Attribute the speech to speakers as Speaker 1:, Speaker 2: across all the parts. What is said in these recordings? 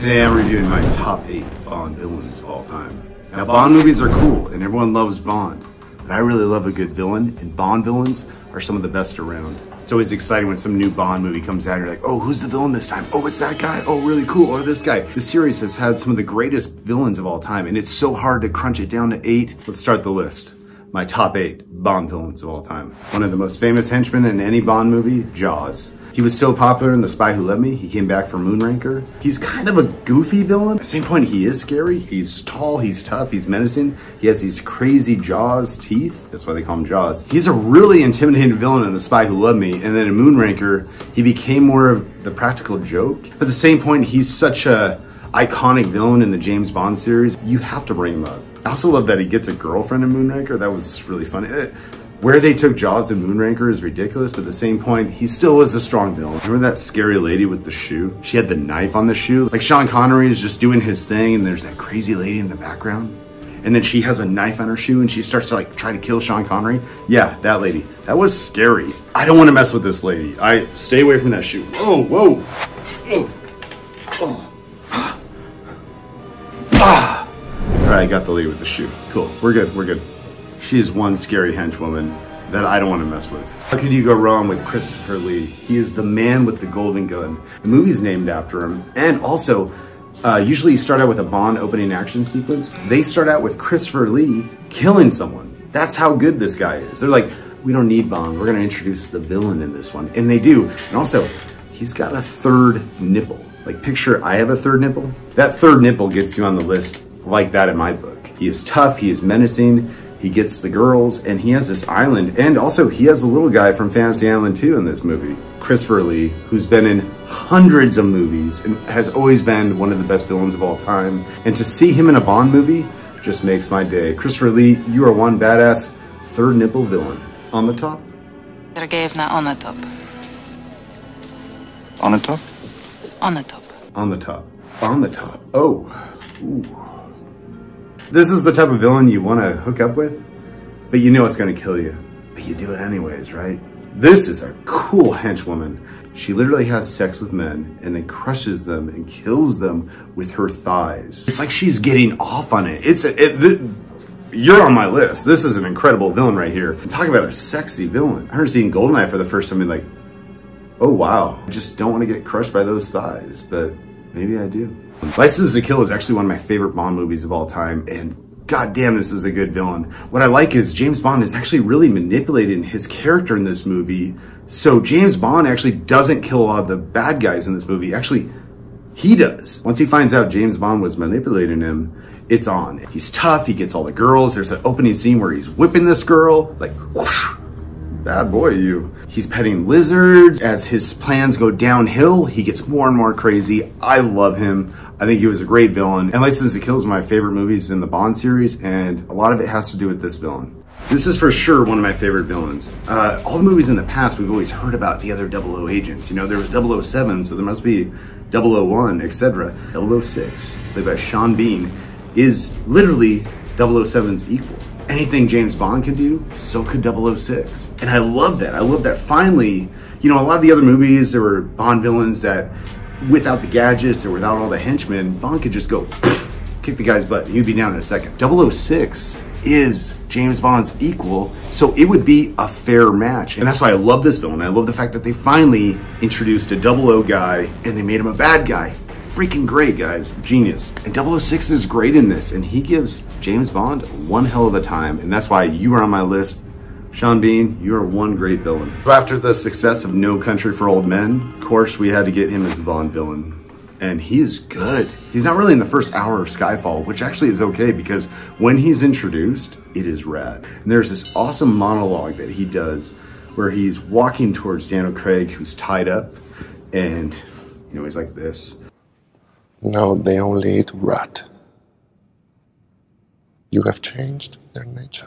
Speaker 1: Today I'm reviewing my top 8 Bond villains of all time. Now Bond movies are cool and everyone loves Bond, but I really love a good villain, and Bond villains are some of the best around. It's always exciting when some new Bond movie comes out and you're like, oh, who's the villain this time? Oh, it's that guy. Oh, really cool. Or this guy. This series has had some of the greatest villains of all time, and it's so hard to crunch it down to 8. Let's start the list. My top 8 Bond villains of all time. One of the most famous henchmen in any Bond movie, Jaws. He was so popular in The Spy Who Loved Me, he came back for MOONRAKER. He's kind of a goofy villain. At the same point, he is scary. He's tall, he's tough, he's menacing. He has these crazy Jaws teeth. That's why they call him Jaws. He's a really intimidating villain in The Spy Who Loved Me, and then in MOONRAKER, he became more of the practical joke. But at the same point, he's such a iconic villain in the James Bond series. You have to bring him up. I also love that he gets a girlfriend in MOONRAKER. That was really funny. Where they took Jaws in MOONRAKER is ridiculous, but at the same point, he still is a strong villain. Remember that scary lady with the shoe? She had the knife on the shoe. Like Sean Connery is just doing his thing and there's that crazy lady in the background. And then she has a knife on her shoe and she starts to like try to kill Sean Connery. Yeah, that lady. That was scary. I don't want to mess with this lady. I stay away from that shoe. Whoa, whoa. Oh. Oh. Ah. All right, I got the lady with the shoe. Cool, we're good, we're good. She is one scary henchwoman that I don't want to mess with. How could you go wrong with Christopher Lee? He is the man with the golden gun. The movie's named after him. And also, usually you start out with a Bond opening action sequence. They start out with Christopher Lee killing someone. That's how good this guy is. They're like, we don't need Bond. We're going to introduce the villain in this one. And they do. And also, he's got a third nipple. Like picture I have a third nipple. That third nipple gets you on the list like that in my book. He is tough. He is menacing. He gets the girls, and he has this island. And also, he has a little guy from Fantasy Island 2 in this movie. Christopher Lee, who's been in hundreds of movies and has always been one of the best villains of all time. And to see him in a Bond movie just makes my day. Christopher Lee, you are one badass third nipple villain. On the top?
Speaker 2: Vergevna ONATOPP.
Speaker 3: ONATOPP?
Speaker 2: ONATOPP.
Speaker 1: On the top. On the top. Oh. Ooh. This is the type of villain you want to hook up with, but you know it's going to kill you. But you do it anyways, right? This is a cool henchwoman. She literally has sex with men and then crushes them and kills them with her thighs. It's like she's getting off on it. You're on my list. This is an incredible villain right here. Talk about a sexy villain. I remember seeing GoldenEye for the first time and like, oh wow. I just don't want to get crushed by those thighs, but maybe I do. License to Kill is actually one of my favorite Bond movies of all time, and goddamn, this is a good villain. What I like is James Bond is actually really manipulating his character in this movie. So James Bond actually doesn't kill a lot of the bad guys in this movie. Actually, he does. Once he finds out James Bond was manipulating him, it's on. He's tough, he gets all the girls. There's an opening scene where he's whipping this girl, like, whoosh, bad boy you. He's petting lizards. As his plans go downhill, he gets more and more crazy. I love him. I think he was a great villain. And License to Kill is one of my favorite movies in the Bond series, and a lot of it has to do with this villain. This is for sure one of my favorite villains. All the movies in the past, we've always heard about the other 00 agents. You know, there was 007, so there must be 001, etc. 006, played by Sean Bean, is literally 007's equal. Anything James Bond can do, so could 006. And I love that. I love that finally, you know, a lot of the other movies, there were Bond villains that, without the gadgets or without all the henchmen, Bond could just go kick the guy's butt. He'd be down in a second. 006 is James Bond's equal, so it would be a fair match. And that's why I love this villain. I love the fact that they finally introduced a 00 guy and they made him a bad guy. Freaking great, guys. Genius. And 006 is great in this, and he gives James Bond one hell of a time, and that's why you are on my list. Sean Bean, you are one great villain. So after the success of No Country for Old Men, of course, we had to get him as the Bond villain. And he is good. He's not really in the first hour of Skyfall, which actually is okay because when he's introduced, it is rad. And there's this awesome monologue that he does where he's walking towards Daniel Craig, who's tied up, and, you know, he's like this.
Speaker 3: Now they only eat rat. You have changed their nature.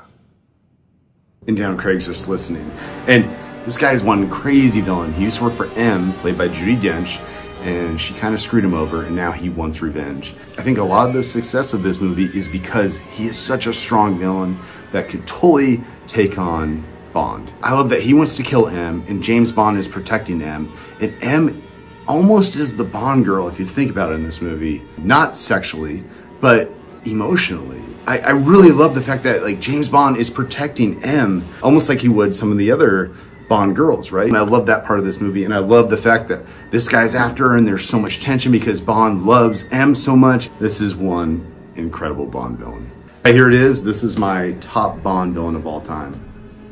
Speaker 1: And down Craig's just listening. And this guy's one crazy villain. He used to work for M, played by Judi Dench, and she kind of screwed him over, and now he wants revenge. I think a lot of the success of this movie is because he is such a strong villain that could totally take on Bond. I love that he wants to kill M, and James Bond is protecting M, and M almost is the Bond girl, if you think about it in this movie. Not sexually, but emotionally. I really love the fact that like James Bond is protecting M almost like he would some of the other Bond girls, right? And I love that part of this movie, and I love the fact that this guy's after her and there's so much tension because Bond loves M so much. This is one incredible Bond villain. Here it is. This is my top Bond villain of all time.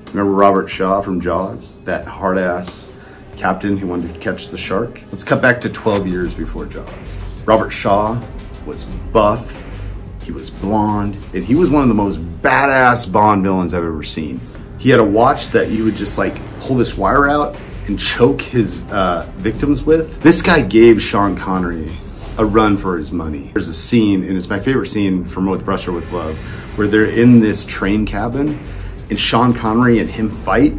Speaker 1: Remember Robert Shaw from Jaws? That hard-ass captain who wanted to catch the shark? Let's cut back to 12 years before Jaws. Robert Shaw was buff, he was blonde, and he was one of the most badass Bond villains I've ever seen. He had a watch that you would just like pull this wire out and choke his victims with. This guy gave Sean Connery a run for his money. There's a scene, and it's my favorite scene from With Brush or With Love, where they're in this train cabin and Sean Connery and him fight.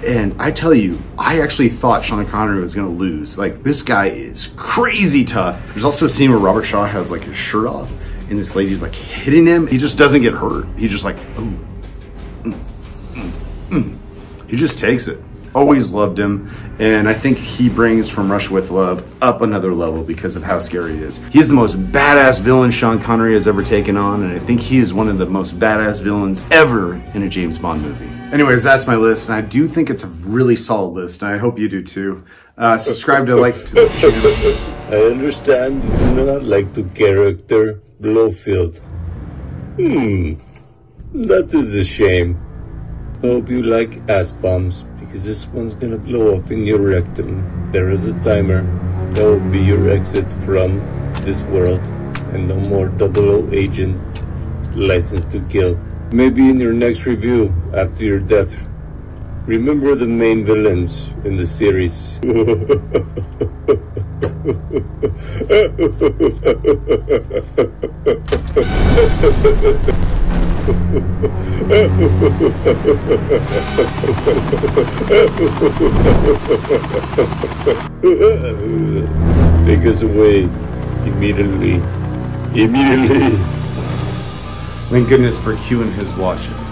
Speaker 1: And I tell you, I actually thought Sean Connery was gonna lose. Like, this guy is crazy tough. There's also a scene where Robert Shaw has like his shirt off and this lady's like hitting him. He just doesn't get hurt. He's just like, ooh. He just takes it. Always loved him, and I think he brings From Russia with Love up another level because of how scary he is. He is the most badass villain Sean Connery has ever taken on, and I think he is one of the most badass villains ever in a James Bond movie. Anyways, that's my list, and I do think it's a really solid list, and I hope you do too. Subscribe to like to the channel.
Speaker 4: I understand you do not like the character Blowfield. That is a shame. I hope you like ass bombs, because this one's gonna blow up in your rectum. There is a timer. That will be your exit from this world, and no more 00 agent license to kill. Maybe in your next review after your death, remember the main villains in the series. Take us away immediately. Immediately.
Speaker 1: Thank goodness for Q and his watches.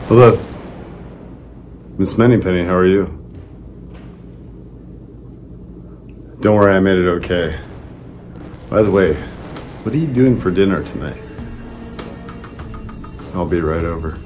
Speaker 1: Hello, Miss Moneypenny, how are you? Don't worry, I made it okay. By the way, what are you doing for dinner tonight? I'll be right over.